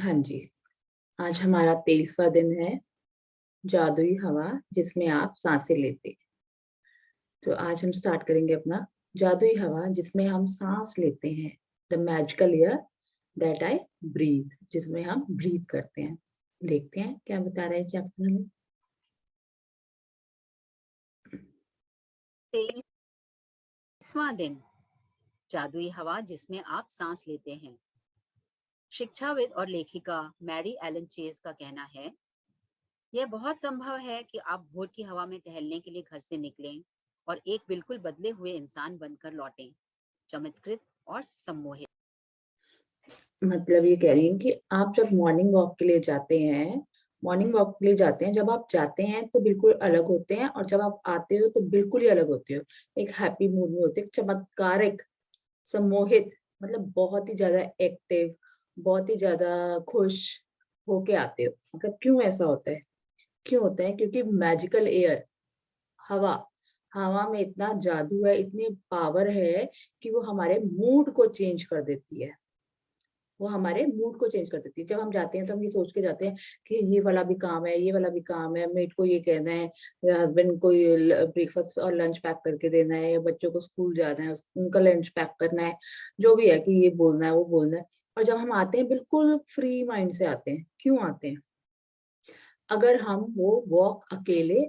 हाँ जी। आज हमारा 23वां दिन है, जादुई हवा जिसमें आप सांसें लेते हैं। तो आज हम स्टार्ट करेंगे अपना जादुई हवा जिसमें हम सांस लेते हैं। The magical air that I breathe, जिसमें हम ब्रीथ करते हैं। देखते हैं क्या बता रहे हैं चैप्टर में। 23वां दिन, जादुई हवा जिसमें आप सांस लेते हैं। शिक्षाविद और लेखिका मैरी एलन चेज का कहना है, यह बहुत संभव है कि आप भोर की हवा में टहलने के लिए घर से निकलें और एक बिल्कुल बदले हुए इंसान बनकर लौटें, चमत्कृत और सम्मोहित। मतलब ये कह रही हैं कि आप जब मॉर्निंग वॉक के लिए जाते हैं, जब आप जाते हैं तो बिल्कुल अलग होते हैं, और जब आप आते हो तो बिल्कुल ही अलग होते हो। एक हैप्पी मूड में होते हो, चमत्कारिक, सम्मोहित, मतलब बहुत ही ज्यादा एक्टिव, बहुत ही ज्यादा खुश होके आते हो। मतलब क्यों ऐसा होता है? क्यों होता है? क्योंकि मैजिकल एयर, हवा, हवा में इतना जादू है, इतनी पावर है कि वो हमारे मूड को चेंज कर देती है। वो हमारे मूड को चेंज कर देती है। जब हम जाते हैं तो हम ये सोच के जाते हैं कि ये वाला भी काम है, ये वाला भी काम है, मेट को ये कहना है, हस्बैंड को ये ब्रेकफास्ट और लंच पैक करके देना है, या बच्चों को स्कूल जाना है, उनका लंच पैक करना है, जो भी है कि ये बोलना है वो बोलना है। और जब हम आते हैं बिल्कुल फ्री माइंड से आते हैं। क्यों आते हैं? अगर हम वो वॉक अकेले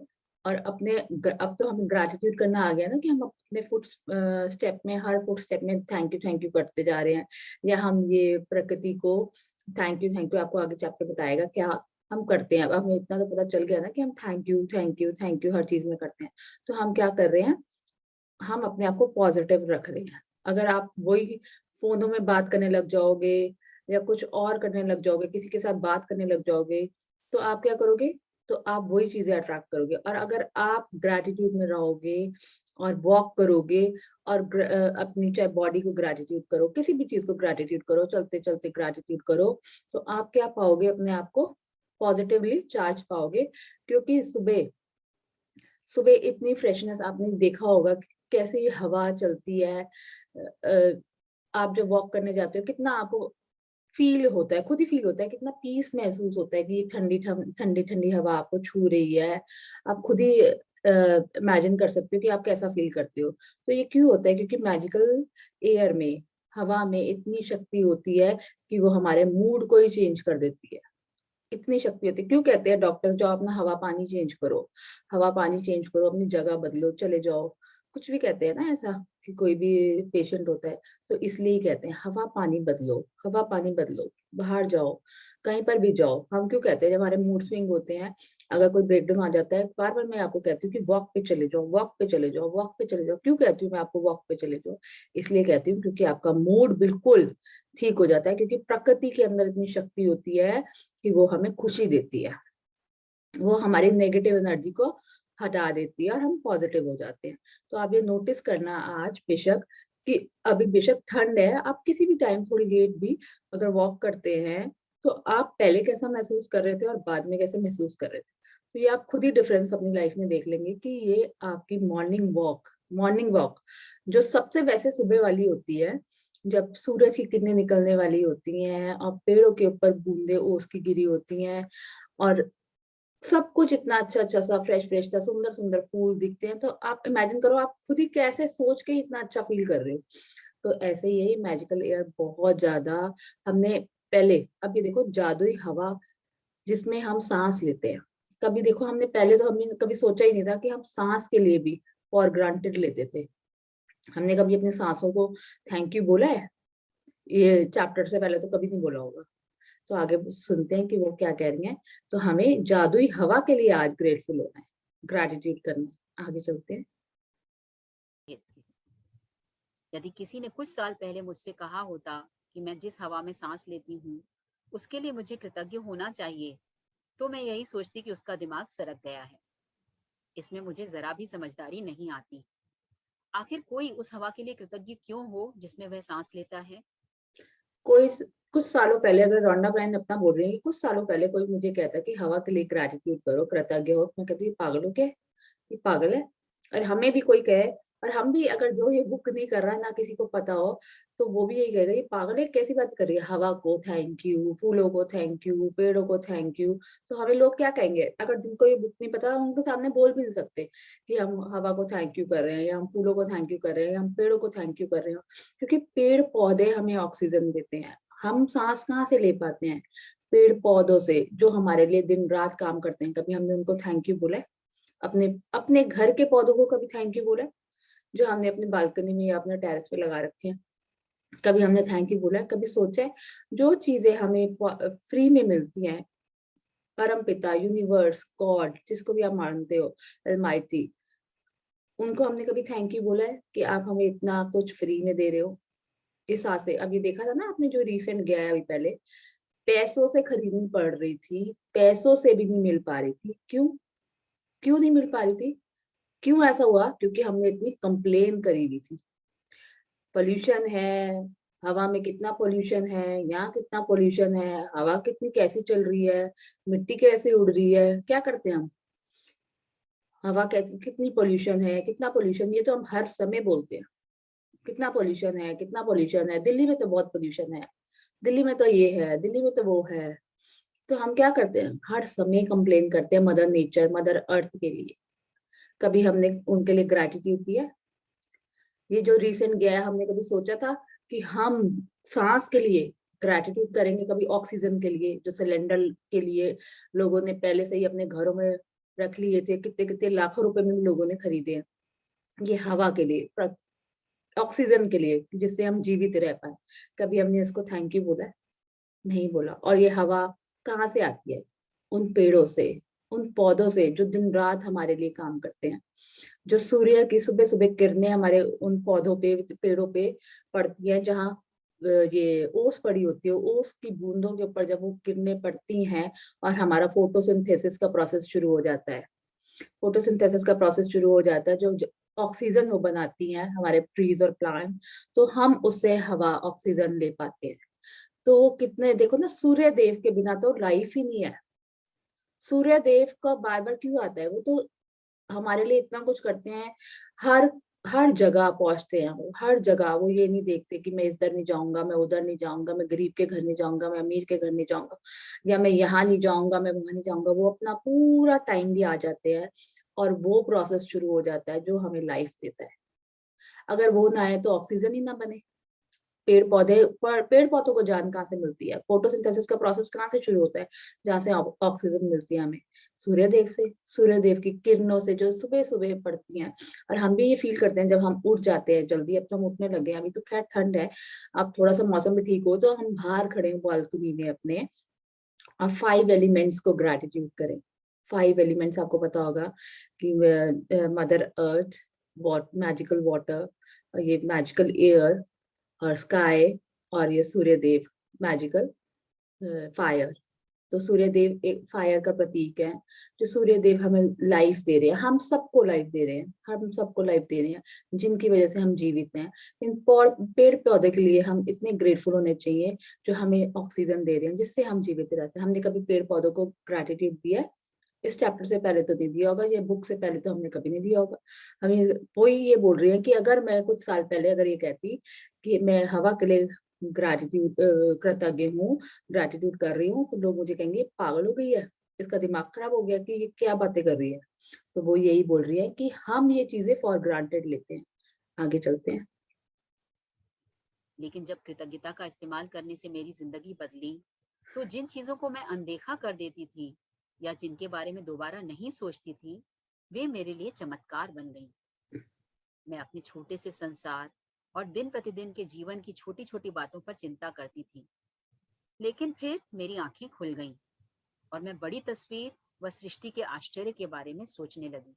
और अपने अब तो हमें ग्रैटिट्यूड करना आ गया ना, कि हम अपने फुट स्टेप में, हर फुट स्टेप में थैंक यू करते जा रहे हैं, या हम ये प्रकृति को थैंक यू, आपको आगे चैप्टर बताएगा क्या हम करते हैं। अब हमें इतना तो पता चल गया ना कि हम थैंक यू हर चीज में करते हैं। तो हम क्या कर रहे हैं? हम अपने आप को पॉजिटिव रख रहे हैं। अगर आप वही फोनों में बात करने लग जाओगे, या कुछ और करने लग जाओगे, किसी के साथ बात करने लग जाओगे, तो आप क्या करोगे? तो आप वही चीजें अट्रैक्ट करोगे। और अगर आप ग्रैटिट्यूड में रहोगे और वॉक करोगे, और अपनी चाहे बॉडी को ग्रैटिट्यूड करो, किसी भी चीज को ग्रैटिट्यूड करो, चलते चलते ग्रैटिट्यूड करो, तो आप क्या पाओगे? अपने आप को पॉजिटिवली चार्ज पाओगे। क्योंकि सुबह सुबह इतनी फ्रेशनेस, आपने देखा होगा कि कैसे ये हवा चलती है। आप जब वॉक करने जाते हो कितना आपको फील होता है, खुद ही फील होता है, कितना पीस महसूस होता है कि ये ठंडी ठंडी ठंडी हवा आपको छू रही है। आप खुद ही इमेजिन कर सकते हो कि आप कैसा फील करते हो। तो ये क्यों होता है? क्योंकि मैजिकल एयर में, हवा में इतनी शक्ति होती है कि वो हमारे मूड को ही चेंज कर देती है। इतनी शक्ति होती है। क्यों कहते हैं डॉक्टर्स, जाओ अपना हवा पानी चेंज करो, हवा पानी चेंज करो, अपनी जगह बदलो, चले जाओ, कुछ भी कहते हैं ना ऐसा, कि कोई भी पेशेंट होता है तो इसलिए ही कहते हैं हवा पानी बदलो, हवा पानी बदलो, बाहर जाओ, कहीं पर भी जाओ। हम क्यों कहते हैं? जब हमारे मूड स्विंग होते हैं, अगर कोई ब्रेकडाउन आ जाता है, बार बार मैं आपको कहती हूँ कि वॉक पे चले जाओ, वॉक पे चले जाओ, वॉक पे चले जाओ। क्यों कहती हूँ मैं आपको वॉक पे चले जाओ? इसलिए कहती हूँ क्योंकि आपका मूड बिल्कुल ठीक हो जाता है। क्योंकि प्रकृति के अंदर इतनी शक्ति होती है कि वो हमें खुशी देती है, वो हमारी नेगेटिव एनर्जी को हटा देती है, और हम पॉजिटिव हो जाते हैं। तो आप ये नोटिस करना आज, बेशक कि अभी बेशक ठंड है, आप किसी भी टाइम थोड़ी लेट भी अगर वॉक करते हैं, तो आप पहले कैसा महसूस कर रहे थे और बाद में कैसे महसूस कर रहे थे। तो ये आप खुद ही डिफरेंस अपनी लाइफ में देख लेंगे कि ये आपकी मॉर्निंग वॉक जो सबसे वैसे सुबह वाली होती है, जब सूरज की किरणें निकलने वाली होती हैं और पेड़ों के ऊपर बूंदे ओस की गिरी होती हैं, और सब कुछ इतना अच्छा अच्छा सा फ्रेश फ्रेश था, सुंदर सुंदर फूल दिखते हैं, तो आप इमेजिन करो आप खुद ही कैसे सोच के इतना अच्छा फील कर रहे हो। तो ऐसे ही मैजिकल एयर बहुत ज्यादा हमने पहले, अब ये देखो जादुई हवा जिसमें हम सांस लेते हैं। कभी देखो, हमने पहले तो हमने कभी सोचा ही नहीं था कि हम सांस के लिए भी फॉर ग्रांटेड लेते थे। हमने कभी अपनी सांसों को थैंक यू बोला है? ये चैप्टर से पहले तो कभी नहीं बोला होगा। तो आगे सुनते हैं कि वो क्या कह रही हैं। तो हमें जादुई हवा के लिए आज ग्रेटफुल होना है, ग्रैटिट्यूड करना है। आगे चलते हैं। यदि किसी ने कुछ साल पहले मुझसे कहा होता कि मैं जिस हवा में सांस लेती हूँ उसके लिए मुझे कृतज्ञ होना चाहिए, तो मैं यही सोचती कि उसका दिमाग सरक गया है। इसमें मुझे जरा भी समझदारी नहीं आती। आखिर कोई उस हवा के लिए कृतज्ञ क्यों हो जिसमें वह सांस लेता है? कोई कुछ सालों पहले, अगर रोंडा बहन अपना बोल रही है कि कुछ सालों पहले कोई मुझे कहता कि हवा के लिए ग्रैटिट्यूड करो, कृतज्ञ हो, मैं कहती हूँ पागल हो क्या? ये पागल है। और हमें भी कोई कहे और हम भी अगर जो ये बुक नहीं कर रहा, ना किसी को पता हो, तो वो भी यही कहेगा ये पागल है, कैसी बात कर रही है, हवा को थैंक यू, फूलों को थैंक यू, पेड़ों को थैंक यू। तो हमें लोग क्या कहेंगे, अगर जिनको ये बुक नहीं पता उनके सामने बोल भी नहीं सकते कि हम हवा को थैंक यू कर रहे हैं, या हम फूलों को थैंक यू कर रहे हैं, या हम पेड़ों को थैंक यू कर रहे हैं। क्योंकि पेड़ पौधे हमें ऑक्सीजन देते हैं। हम सांस कहाँ से ले पाते हैं? पेड़ पौधों से, जो हमारे लिए दिन रात काम करते हैं। कभी हमने उनको थैंक यू बोला है? अपने अपने घर के पौधों को कभी थैंक यू बोला है, जो हमने अपनी बालकनी में या अपने टेरेस पे लगा रखे हैं? कभी हमने थैंक यू बोला है? कभी सोचा है जो चीजें हमें फ्री में मिलती हैं, परम पिता, यूनिवर्स, गॉड, जिसको भी आप मानते हो, अलमाइटी, उनको हमने कभी थैंक यू बोला है कि आप हमें इतना कुछ फ्री में दे रहे हो? इस आस से अब ये देखा था ना आपने, जो रिसेंट गया है अभी पहले, पैसों से खरीदनी पड़ रही थी, पैसों से भी नहीं मिल पा रही थी। क्यों? क्यों नहीं मिल पा रही थी? क्यों ऐसा हुआ? क्योंकि हमने इतनी कंप्लेन करी हुई थी। पोल्यूशन है, हवा में कितना पोल्यूशन है, यहाँ कितना पोल्यूशन है, हवा कितनी कैसी चल रही है, मिट्टी कैसे उड़ रही है। क्या करते हैं हम? हवा कैसी, कितनी पोल्यूशन है, कितना पोल्यूशन, ये तो हम हर समय बोलते हैं, कितना पोल्यूशन है, कितना पोल्यूशन है, दिल्ली में तो बहुत पोल्यूशन है, दिल्ली में तो ये है, दिल्ली में तो वो है। तो हम क्या करते हैं, हर समय कंप्लेन करते हैं मदर नेचर, मदर अर्थ के लिए। कभी हमने उनके लिए ग्रैटिट्यूड किया? ये जो रिसेंट गया है, हमने कभी सोचा था कि हम सांस के लिए ग्रैटिट्यूड करेंगे? कभी ऑक्सीजन के लिए, जो सिलेंडर के लिए लोगों ने पहले से ही अपने घरों में रख लिए थे, कितने कितने लाखों रुपए में भी लोगों ने खरीदे हैं। ये हवा के लिए, ऑक्सीजन के लिए, जिससे हम जीवित रह पाए, कभी हमने इसको थैंक यू बोला है? नहीं बोला। और ये हवा कहाँ से आती है? उन पेड़ों से, उन पौधों से जो दिन रात हमारे लिए काम करते हैं। जो सूर्य की सुबह सुबह किरणें हमारे उन पौधों पे, पेड़ों पे पड़ती हैं, जहाँ ये ओस पड़ी होती है, ओस की बूंदों के ऊपर जब वो किरणें पड़ती हैं, और हमारा फोटोसिंथेसिस का प्रोसेस शुरू हो जाता है। फोटोसिंथेसिस का प्रोसेस शुरू हो जाता है, जो ऑक्सीजन वो बनाती हैं हमारे ट्रीज और प्लांट, तो हम उससे हवा ऑक्सीजन ले पाते हैं। तो कितने, देखो ना, सूर्य देव के बिना तो लाइफ ही नहीं है। सूर्य देव का बार बार क्यों आता है? वो तो हमारे लिए इतना कुछ करते हैं, हर हर जगह पहुंचते हैं वो, हर जगह। वो ये नहीं देखते कि मैं इधर नहीं जाऊंगा, मैं उधर नहीं जाऊंगा, मैं गरीब के घर नहीं जाऊंगा, मैं अमीर के घर नहीं जाऊंगा, या मैं यहाँ नहीं जाऊंगा, मैं वहां नहीं जाऊंगा। वो अपना पूरा टाइम भी आ जाते हैं, और वो प्रोसेस शुरू हो जाता है जो हमें लाइफ देता है। अगर वो ना आए तो ऑक्सीजन ही ना बने। पेड़ पौधे पर, पेड़ पौधों को जान कहाँ से मिलती है? फोटोसिंथेसिस का प्रोसेस कहाँ से शुरू होता है? जहाँ से ऑक्सीजन मिलती है हमें, सूर्य देव से, सूर्य देव की किरणों से, जो सुबह सुबह पड़ती हैं। और हम भी ये फील करते हैं जब हम उठ जाते हैं जल्दी। अब तो हम उठने लगे हैं, अभी तो खैर ठंड है, अब थोड़ा सा मौसम भी ठीक हो, तो हम बाहर खड़े हैं बालकनी में अपने, और 5 एलिमेंट्स को ग्रेटिट्यूड करें। 5 एलिमेंट्स आपको पता होगा कि मदर अर्थ, मैजिकल वाटर, ये मैजिकल एयर, और स्काई, और ये सूर्य देव, मैजिकल फायर। तो सूर्य देव एक फायर का प्रतीक है। जो सूर्य देव हमें लाइफ दे रहे हैं, हम सबको लाइफ दे रहे हैं, हम सबको लाइफ दे रहे हैं, जिनकी वजह से हम जीवित हैं। इन पेड़ पौधे के लिए हम इतने ग्रेटफुल होने चाहिए, जो हमें ऑक्सीजन दे रहे हैं, जिससे हम जीवित रहते हैं। हमने कभी पेड़ पौधों को ग्रेटिट्यूड दिया है? इस चैप्टर से पहले तो नहीं दिया होगा, ये बुक से पहले तो हमने कभी नहीं दिया होगा। हमें वही ये बोल रही है कि अगर मैं कुछ साल पहले अगर ये कहती कि मैं हवा के लिए ग्रैटिट्यूड, कृतज्ञ हूँ, ग्रैटिट्यूड कर रही हूँ, तो लोग मुझे कहेंगे पागल हो गई है, इसका दिमाग खराब हो गया कि ये क्या बातें कर रही है। तो वो यही बोल रही है कि हम ये चीजें फॉर ग्रांटेड लेते हैं। आगे चलते हैं। लेकिन जब कृतज्ञता का इस्तेमाल करने से मेरी जिंदगी बदली, तो जिन चीजों को मैं अनदेखा कर देती थी या जिनके बारे में दोबारा नहीं सोचती थी, वे मेरे लिए चमत्कार बन गईं। मैं अपने छोटे से संसार और दिन प्रतिदिन के जीवन की छोटी छोटी बातों पर चिंता करती थी, लेकिन फिर मेरी आंखें खुल गईं और मैं बड़ी तस्वीर व सृष्टि के आश्चर्य के बारे में सोचने लगी।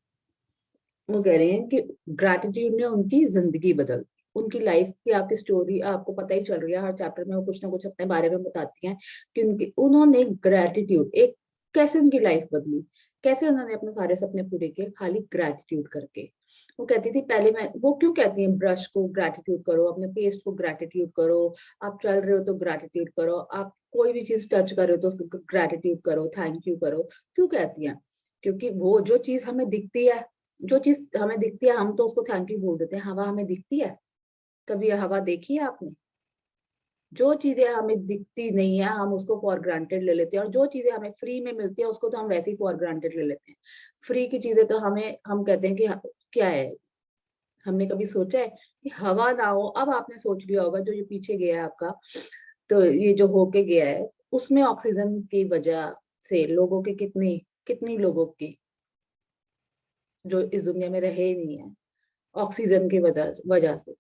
वो कह रहे हैं कि ग्रैटिट्यूड ने उनकी जिंदगी बदल दी। उनकी लाइफ की आपकी स्टोरी आपको पता ही चल रही है, हर चैप्टर में वो कुछ ना कुछ अपने बारे में बताती हैं कि उन्होंने ग्रैटिट्यूड, एक कैसे उनकी लाइफ बदली, कैसे उन्होंने अपने सारे सपने पूरे किए खाली ग्रैटिट्यूड करके। वो कहती थी पहले मैं, वो क्यों कहती है ब्रश को ग्रैटिट्यूड करो, अपने पेस्ट को ग्रैटिट्यूड करो, आप चल रहे हो तो ग्रैटिट्यूड करो, आप कोई भी चीज टच कर रहे हो तो उसको ग्रैटिट्यूड करो, थैंक यू करो। क्यों कहती हैं? क्योंकि वो जो चीज हमें दिखती है जो चीज हमें दिखती है हम तो उसको थैंक यू बोल देते हैं। हवा हमें दिखती है? कभी हवा देखी है आपने? जो चीजें हमें दिखती नहीं है हम उसको फॉर ग्रांटेड ले लेते हैं, और जो चीजें हमें फ्री में मिलती है उसको तो हम वैसे ही फॉर ग्रांटेड ले लेते हैं। फ्री की चीजें तो हम कहते हैं कि क्या है। हमने कभी सोचा है कि हवा ना हो? अब आपने सोच लिया होगा जो ये पीछे गया है आपका, तो ये जो होके गया है उसमें ऑक्सीजन की वजह से लोगों की कितनी कितनी लोगों की जो इस दुनिया में रहे ही नहीं है ऑक्सीजन की वजह वजह से,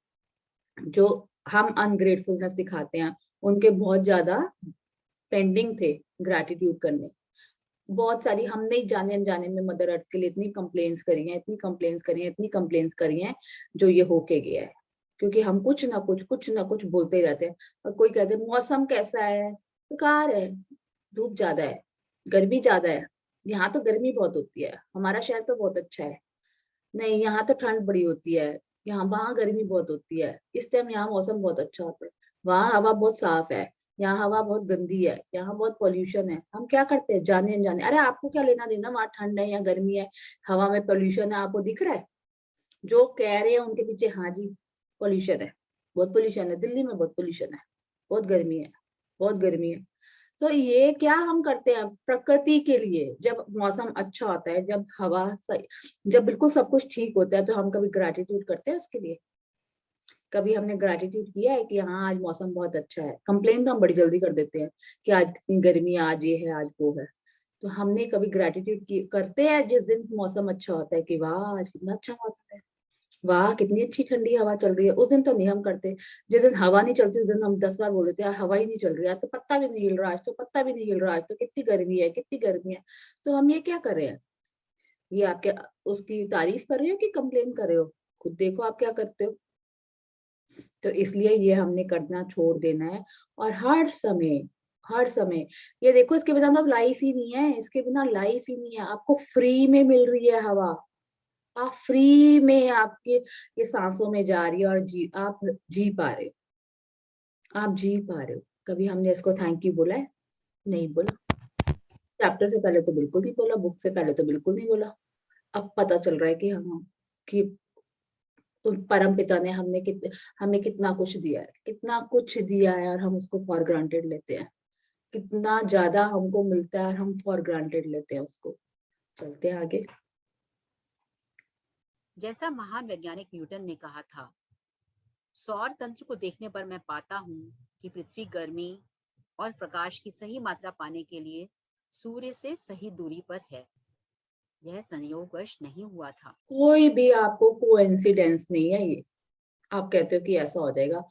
जो हम अनग्रेटफुलनेस दिखाते हैं उनके बहुत ज्यादा पेंडिंग थे ग्रैटिट्यूड करने। बहुत सारी हमने ही जाने अनजाने में मदर अर्थ के लिए इतनी कंप्लेन्स करी हैं, इतनी कंप्लेन्स करी हैं, इतनी कंप्लेन्स करी हैं, जो ये होके गया है। क्योंकि हम कुछ ना कुछ बोलते ही रहते हैं। और कोई कहते हैं मौसम कैसा है, बेकार है, धूप ज्यादा है, गर्मी ज्यादा है। यहाँ तो गर्मी बहुत होती है, हमारा शहर तो बहुत अच्छा है। नहीं, यहाँ तो ठंड बड़ी होती है, यहाँ वहाँ गर्मी बहुत होती है, इस टाइम यहाँ मौसम बहुत अच्छा होता है, वहाँ हवा बहुत साफ है, यहाँ हवा बहुत गंदी है, यहाँ बहुत पॉल्यूशन है। हम क्या करते हैं जाने अनजाने, अरे आपको क्या लेना देना वहाँ ठंड है या गर्मी है, हवा में पॉल्यूशन है, आपको दिख रहा है? जो कह रहे हैं उनके पीछे हाँ जी पॉल्यूशन है, बहुत पॉल्यूशन है, दिल्ली में बहुत पॉल्यूशन है, बहुत गर्मी है, बहुत गर्मी है। तो ये क्या हम करते हैं प्रकृति के लिए, जब मौसम अच्छा होता है, जब हवा सही, जब बिल्कुल सब कुछ ठीक होता है, तो हम कभी ग्रैटिट्यूड करते हैं उसके लिए? कभी हमने ग्रैटिट्यूड किया है कि हाँ आज मौसम बहुत अच्छा है? कंप्लेन तो हम बड़ी जल्दी कर देते हैं कि आज कितनी गर्मी है, आज ये है, आज वो है। तो हमने कभी ग्रैटिट्यूड करते हैं जिस दिन मौसम अच्छा होता है कि वाह आज कितना अच्छा मौसम है, वाह कितनी अच्छी ठंडी हवा चल रही है? उस दिन तो नहीं हम करते। जिस दिन हवा नहीं चलती उस दिन हम 10 बार बोल देते हैं हवा ही नहीं चल रही है, आज तो पत्ता भी नहीं हिल रहा, आज तो पत्ता भी नहीं हिल रहा, आज तो कितनी गर्मी है, कितनी गर्मी है। तो हम ये क्या कर रहे हैं? ये आपके उसकी तारीफ कर रहे हो कि कंप्लेन कर रहे हो? खुद देखो आप क्या करते हो। तो इसलिए ये हमने करना छोड़ देना है। और हर समय ये देखो, इसके बिना तो लाइफ ही नहीं है, इसके बिना लाइफ ही नहीं है। आपको फ्री में मिल रही है हवा, आप फ्री में आपके ये सांसों में जा रही है, और आप जी पा रहे हो, आप जी पा रहे हो। कभी हमने इसको थैंक यू बोला है? नहीं बोला। चैप्टर से पहले तो बिल्कुल नहीं बोला, बुक से पहले तो बिल्कुल नहीं बोला। अब पता चल रहा है कि हम कि उन परम पिता ने हमें कितना कुछ दिया है, कितना कुछ दिया है, और हम उसको फॉर ग्रांटेड लेते हैं। कितना ज्यादा हमको मिलता है, हम फॉर ग्रांटेड लेते हैं उसको। चलते हैं आगे। जैसा महान वैज्ञानिक न्यूटन ने कहा था, सौर तंत्र को देखने पर मैं पाता हूँ कि पृथ्वी गर्मी और प्रकाश की सही मात्रा पाने के लिए सूर्य से सही दूरी पर है। यह संयोगवश नहीं हुआ था। कोई भी आपको कोइंसिडेंस नहीं है ये। आप कहते हो कि ऐसा हो जाएगा,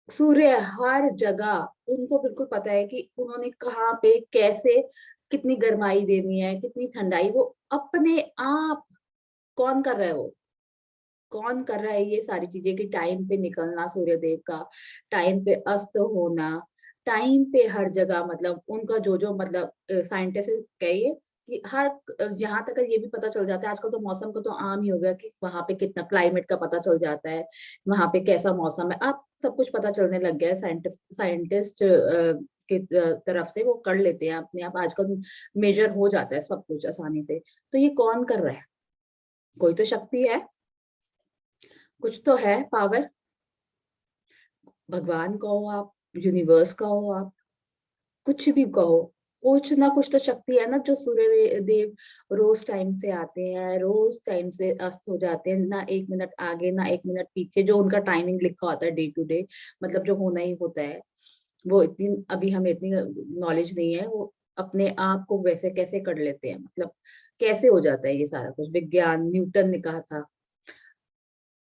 सूर्य हर जगह, उनको बिल्कुल पता है कि उन्होंने कहाँ पे कैसे कितनी गर्माई देनी है, कितनी ठंडाई, वो अपने आप। कौन कर रहा है वो? कौन कर रहा है ये सारी चीजें कि टाइम पे निकलना सूर्य देव का, टाइम पे अस्त होना, टाइम पे हर जगह, मतलब उनका जो जो मतलब साइंटिफिक कहिए कि हर यहाँ तक ये भी पता चल जाता है आजकल तो, मौसम का तो आम ही हो गया कि वहां पे कितना क्लाइमेट का पता चल जाता है, वहां पे कैसा मौसम है, अब सब कुछ पता चलने लग गया है। साइंटिस्ट की तरफ से वो कर लेते हैं अपने आप, आजकल मेजर हो जाता है सब कुछ आसानी से। तो ये कौन कर रहा है? कोई तो शक्ति है, कुछ तो है पावर। भगवान कहो आप, यूनिवर्स कहो आप, कुछ भी कहो, कुछ ना कुछ तो शक्ति है ना, जो सूर्य देव रोज टाइम से आते हैं, रोज टाइम से अस्त हो जाते हैं, ना एक मिनट आगे ना एक मिनट पीछे, जो उनका टाइमिंग लिखा होता है डे टू डे, मतलब जो होना ही होता है। वो इतनी अभी हमें इतनी नॉलेज नहीं है, वो अपने आप को वैसे कैसे कर लेते हैं, मतलब कैसे हो जाता है ये सारा कुछ, विज्ञान न्यूटन ने कहा था।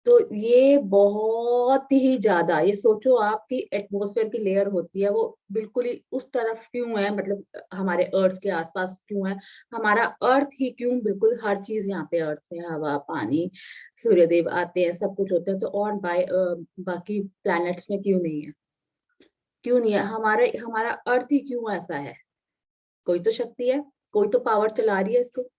तो ये बहुत ही ज्यादा, ये सोचो आपकी एटमॉस्फेयर की लेयर होती है वो बिल्कुल ही उस तरफ क्यों है, मतलब हमारे अर्थ के आसपास क्यों है, हमारा अर्थ ही क्यों, बिल्कुल हर चीज यहाँ पे अर्थ में, हवा पानी सूर्यदेव आते हैं, सब कुछ होता है, तो और बाकी प्लैनेट्स में क्यों नहीं है? क्यों नहीं है? हमारे हमारा अर्थ ही क्यों ऐसा है? कोई तो शक्ति है, कोई तो पावर चला रही है इसको।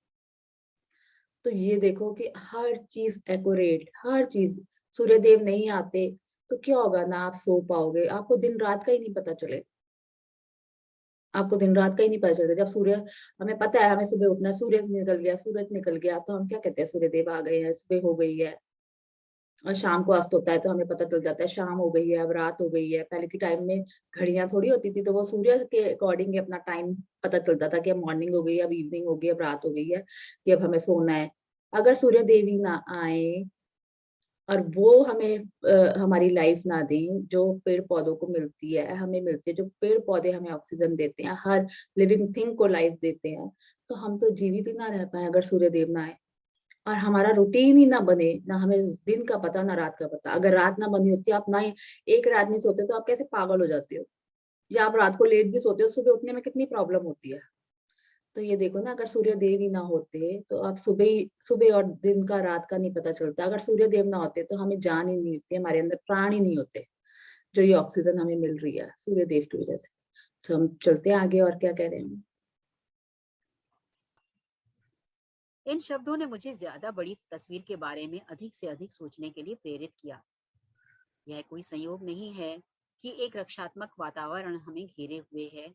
तो ये देखो कि हर चीज एक्यूरेट, हर चीज, सूर्यदेव नहीं आते तो क्या होगा, ना आप सो पाओगे, आपको दिन रात का ही नहीं पता चलेगा। आपको दिन रात का ही नहीं पता चलता। जब सूर्य, हमें पता है हमें सुबह उठना, सूरज निकल गया, सूरज निकल गया तो हम क्या कहते हैं, सूर्य देव आ गए हैं, सुबह हो गई है। और शाम को अस्त होता है तो हमें पता चल जाता है शाम हो गई है, अब रात हो गई है। पहले के टाइम में घड़ियां थोड़ी होती थी, तो वो सूर्य के अकॉर्डिंग अपना टाइम पता चलता था कि अब मॉर्निंग हो गई है, अब इवनिंग हो गई है, अब रात हो गई है, कि अब हमें सोना है। अगर सूर्य देवी ना आए और वो हमें हमारी लाइफ ना दें, जो पेड़ पौधों को मिलती है हमें मिलती है, जो पेड़ पौधे हमें ऑक्सीजन देते हैं, हर लिविंग थिंग को लाइफ देते हैं, तो हम तो जीवित ही ना रह पाए अगर सूर्य देव ना आए। और हमारा रूटीन ही ना बने, ना हमें दिन का पता ना रात का पता। अगर रात ना बनी होती, आप ना ही एक रात नहीं सोते तो आप कैसे पागल हो जाते हो, या आप रात को लेट भी सोते हो, सुबह उठने में कितनी प्रॉब्लम होती है। तो ये देखो ना, अगर सूर्य देव ही ना होते तो आप सुबह और दिन का रात का नहीं पता चलता। अगर सूर्य देव ना होते तो हमें जान ही नहीं होती, हमारे अंदर प्राण ही नहीं होते, जो ये ऑक्सीजन हमें मिल रही है सूर्य देव की वजह से। तो हम चलते हैं आगे, और क्या कह रहे हैं। इन शब्दों ने मुझे ज्यादा बड़ी तस्वीर के बारे में अधिक से अधिक सोचने के लिए प्रेरित किया। यह कोई संयोग नहीं है कि एक रक्षात्मक वातावरण हमें घेरे हुए है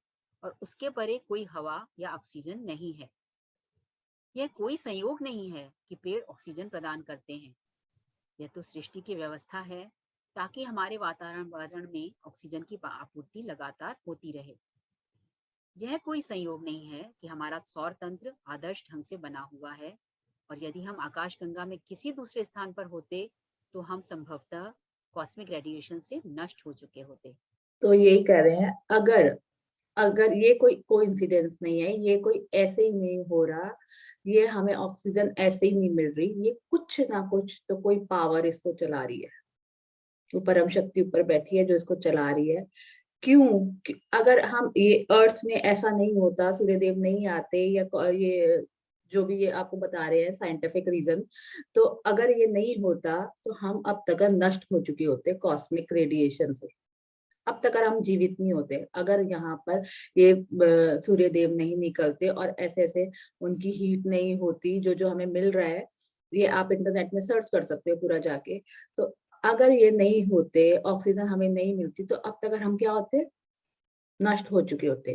और उसके परे कोई हवा या ऑक्सीजन नहीं है। यह कोई संयोग नहीं है कि पेड़ ऑक्सीजन प्रदान करते हैं। यह तो सृष्टि की व्यवस्था है, ताकि हमारे वातावरण में ऑक्सीजन की आपूर्ति लगातार होती रहे। यह कोई संयोग नहीं है कि हमारा सौर तंत्र आदर्श ढंग से बना हुआ है, और यदि हम आकाशगंगा में किसी दूसरे स्थान पर होते तो हम संभवतः कॉस्मिक रेडिएशन से नष्ट हो चुके होते। तो यही कह रहे हैं, अगर अगर ये कोई कोइंसिडेंस नहीं है, ये कोई ऐसे ही नहीं हो रहा, ये हमें ऑक्सीजन ऐसे ही नहीं मिल रही, ये कुछ ना कुछ तो कोई पावर इसको चला रही है, वो परम शक्ति ऊपर बैठी है जो इसको चला रही है। क्यों? अगर हम ये अर्थ में ऐसा नहीं होता, सूर्यदेव नहीं आते, या ये जो भी ये आपको बता रहे हैं साइंटिफिक रीजन, तो अगर ये नहीं होता तो हम अब तक नष्ट हो चुके होते कॉस्मिक रेडिएशन से। अब तक हम जीवित नहीं होते अगर यहाँ पर ये सूर्य देव नहीं निकलते और ऐसे ऐसे उनकी हीट नहीं होती, जो जो हमें मिल रहा है। ये आप इंटरनेट में सर्च कर सकते हो पूरा जाके। तो अगर ये नहीं होते, ऑक्सीजन हमें नहीं मिलती, तो अब तक हम क्या होते, नष्ट हो चुके होते।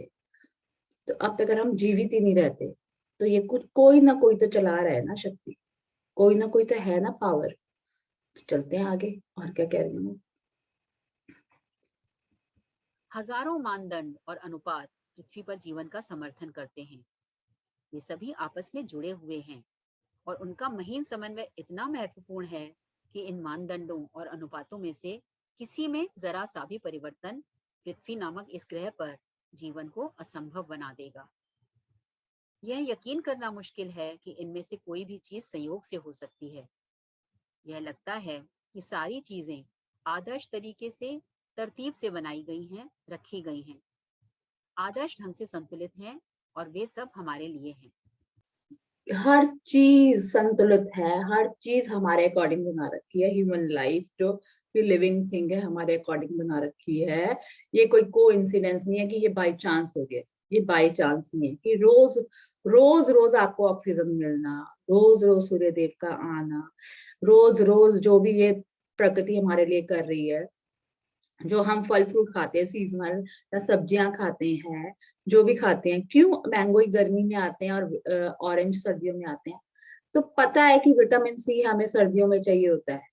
तो अब तक हम जीवित ही नहीं रहते। तो ये कुछ कोई ना कोई तो चला रहा है ना शक्ति, कोई ना कोई तो है ना पावर। तो चलते हैं आगे, और क्या कह रही हूँ। हजारों मानदंड और अनुपात पृथ्वी पर जीवन का समर्थन करते हैं। ये सभी आपस में जुड़े हुए हैं, और उनका महीन समन्वय इतना महत्वपूर्ण है कि इन मानदंडों और अनुपातों में से किसी में जरा सा भी परिवर्तन पृथ्वी नामक इस ग्रह पर जीवन को असंभव बना देगा। यह यकीन करना मुश्किल है कि इनमें से कोई भी चीज संयोग से हो सकती है। यह लगता है कि सारी चीजें आदर्श तरीके से तरतीब से बनाई गई हैं, रखी गई हैं, आदर्श ढंग से संतुलित हैं, और वे सब हमारे लिए हैं। हर चीज संतुलित है, हर चीज हमारे अकॉर्डिंग बना रखी है। ह्यूमन लाइफ जो भी लिविंग थिंग है हमारे अकॉर्डिंग बना रखी है। ये कोई कोइंसिडेंस नहीं है कि ये बाय चांस हो गया। ये बाय चांस नहीं है कि रोज रोज रोज आपको ऑक्सीजन मिलना, रोज रोज सूर्य देव का आना, रोज रोज जो भी ये प्रकृति हमारे लिए कर रही है, जो हम फल फ्रूट खाते हैं सीजनल, या सब्जियां खाते हैं, जो भी खाते हैं। क्यों मैंगो ही गर्मी में आते हैं और ऑरेंज सर्दियों में आते हैं? तो पता है कि विटामिन सी हमें सर्दियों में चाहिए होता है।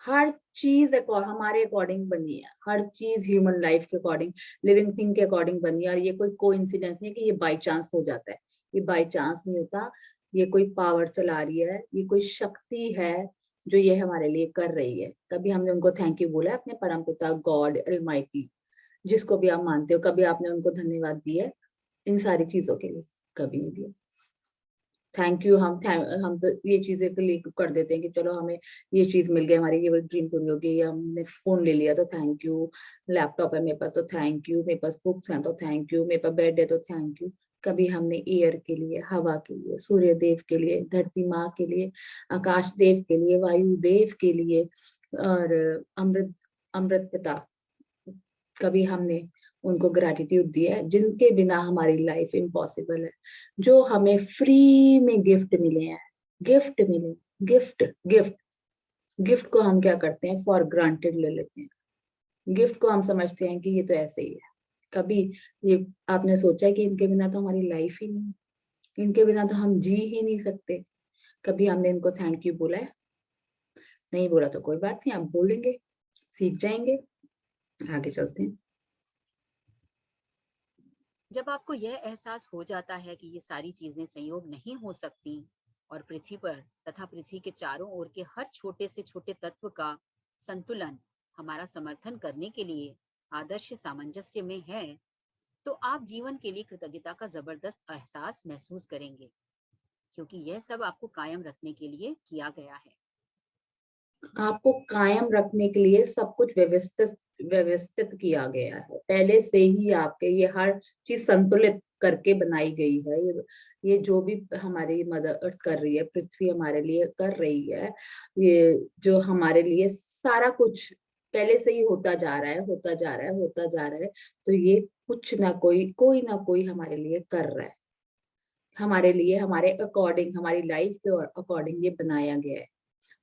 हर चीज हमारे अकॉर्डिंग बनी है, हर चीज ह्यूमन लाइफ के अकॉर्डिंग, लिविंग थिंग के अकॉर्डिंग बनी है। और ये कोई कोइंसिडेंस नहीं है कि ये बाई चांस हो जाता है, ये बाई चांस नहीं होता। ये कोई पावर चला रही है, ये कोई शक्ति है जो ये हमारे लिए कर रही है। कभी हमने उनको थैंक यू बोला है, अपने परमपिता गॉड अलमाइटी, जिसको भी आप मानते हो, कभी आपने उनको धन्यवाद दिया है इन सारी चीजों के लिए? कभी नहीं दिया। थैंक यू हम तो ये चीजें के लिए कर देते हैं कि चलो हमें ये चीज मिल गई, हमारी ये ड्रीम पूरी हो गई, या हमने फोन ले लिया तो थैंक यू, लैपटॉप है मेरे पास तो थैंक यू, मेरे पास बुक्स हैं तो थैंक यू, मेरे पास बेड है तो थैंक यू। कभी हमने एयर के लिए, हवा के लिए, सूर्य देव के लिए, धरती माँ के लिए, आकाश देव के लिए, वायु देव के लिए, और अमृत अमृत पिता, कभी हमने उनको ग्रेटिट्यूड दिया है, जिनके बिना हमारी लाइफ इम्पॉसिबल है, जो हमें फ्री में गिफ्ट मिले हैं। गिफ्ट मिले, गिफ्ट गिफ्ट गिफ्ट को हम क्या करते हैं, फॉर ग्रांटेड ले लेते हैं। गिफ्ट को हम समझते हैं कि ये तो ऐसे ही है, कभी ये आपने सोचा है कि इनके बिना तो हमारी लाइफ ही नहीं, इनके बिना तो हम जी ही नहीं सकते? कभी हमने इनको थैंक यू बोला है? नहीं बोला तो कोई बात नहीं, आप बोलेंगे, सीख जाएंगे, आगे चलते हैं। जब आपको यह एहसास हो जाता है कि ये सारी चीजें संयोग नहीं हो सकती और पृथ्वी पर तथा पृथ्वी के चारों ओर के हर छोटे से छोटे तत्व का संतुलन हमारा समर्थन करने के लिए आदर्श सामंजस्य में है, तो आप जीवन के लिए कृतज्ञता का जबरदस्त एहसास महसूस करेंगे, क्योंकि यह सब आपको कायम रखने के लिए किया गया है। आपको कायम रखने के लिए सब कुछ व्यवस्थित व्यवस्थित किया गया है, पहले से ही आपके ये हर चीज संतुलित करके बनाई गई है। ये जो भी हमारी मदर अर्थ कर रही है, पृथ्वी हमारे लिए कर रही है, ये जो हमारे लिए सारा कुछ पहले से ही होता जा रहा है, होता जा रहा है, होता जा रहा है। तो ये कुछ ना कोई ना कोई हमारे लिए कर रहा है, हमारे लिए, हमारे अकॉर्डिंग, हमारी लाइफ के अकॉर्डिंग ये बनाया गया है।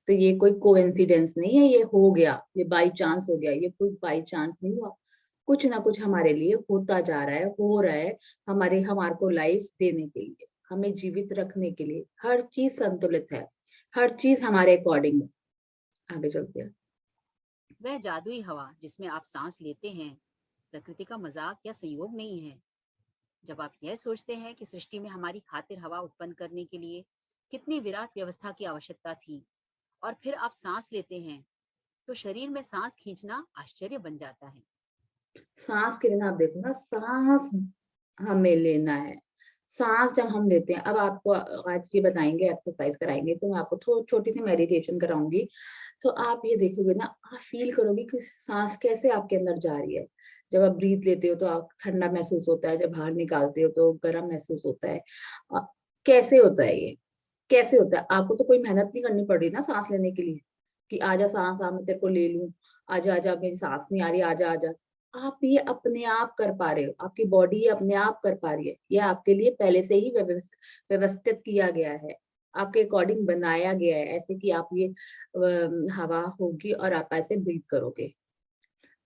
तो ये कोई कोइंसिडेंस नहीं है, ये हो गया, ये बाई चांस हो गया, ये कोई बाई चांस नहीं हुआ। कुछ ना कुछ हमारे लिए होता जा रहा है, हो रहा है, हमारे को लाइफ देने के लिए, हमें जीवित रखने के लिए। हर चीज संतुलित है, हर चीज हमारे अकॉर्डिंग है। आगे चलते हैं। वह जादुई हवा जिसमें आप सांस लेते हैं प्रकृति का मजाक या संयोग नहीं है। जब आप यह सोचते हैं कि सृष्टि में हमारी खातिर हवा उत्पन्न करने के लिए कितनी विराट व्यवस्था की आवश्यकता थी, और फिर आप सांस लेते हैं, तो शरीर में सांस खींचना आश्चर्य बन जाता है। सांस के बिना आप देखो ना, सांस हमें लेना है। सांस जब हम लेते हैं, अब आपको आज ये बताएंगे, एक्सरसाइज कराएंगे, तो मैं आपको थोड़ी छोटी सी मेडिटेशन कराऊंगी। तो आप ये देखोगे ना, आप फील करोगे कि सांस कैसे आपके अंदर जा रही है। जब आप ब्रीथ लेते हो तो आप ठंडा महसूस होता है, जब बाहर निकालते हो तो गर्म महसूस होता है। अ, कैसे होता है ये, कैसे होता है? आपको तो कोई मेहनत नहीं करनी पड़ रही ना सांस लेने के लिए, कि आजा सांस, आ मैं तेरे को ले लूं, आजा आजा मेरी सांस नहीं आ रही, आजा आजा। आप ये अपने आप कर पा रहे हो, आपकी बॉडी ये अपने आप कर पा रही है, ये आपके लिए पहले से ही व्यवस्थित किया गया है, आपके अकॉर्डिंग बनाया गया है, ऐसे कि आप ये हवा होगी और आप ऐसे ब्रीथ करोगे।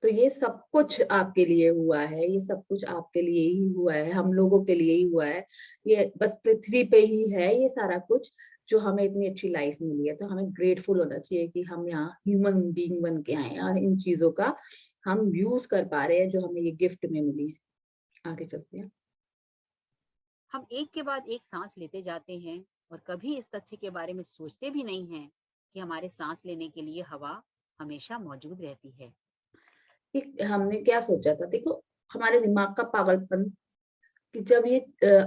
तो ये सब कुछ आपके लिए हुआ है, ये सब कुछ आपके लिए ही हुआ है, हम लोगों के लिए ही हुआ है। ये बस पृथ्वी पे ही है ये सारा कुछ, जो हमें इतनी अच्छी लाइफ मिली है। तो हमें ग्रेटफुल होना चाहिए कि हम यहाँ ह्यूमन बीइंग बन के आए हैं और इन चीजों का हम यूज कर पा रहे हैं, जो हमें ये गिफ्ट में मिली है। आगे चलते हैं। हम एक के बाद एक सांस लेते जाते हैं और कभी इस तथ्य के बारे में सोचते भी नहीं हैं कि हमारे सांस लेने के लिए हवा हमेशा मौजूद रहती है। कि हमने क्या सोचा था, देखो, हमारे दिमाग का पागलपन, कि जब ये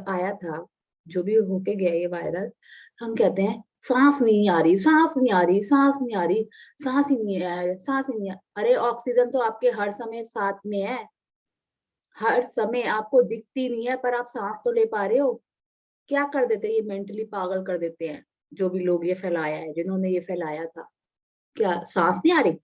आया था, जो भी होके गया ये वायरस, हम कहते हैं सांस नहीं आ रही, सांस नहीं आ रही, सांस नहीं आ रही, सांस ही नहीं है, सांस ही नहीं है। अरे ऑक्सीजन तो आपके हर समय साथ में है, हर समय आपको दिखती नहीं है, पर आप सांस तो ले पा रहे हो। क्या कर देते हैं, ये मेंटली पागल कर देते हैं जो भी लोग ये फैलाया है, जिन्होंने ये फैलाया था। क्या सांस नहीं आ रही?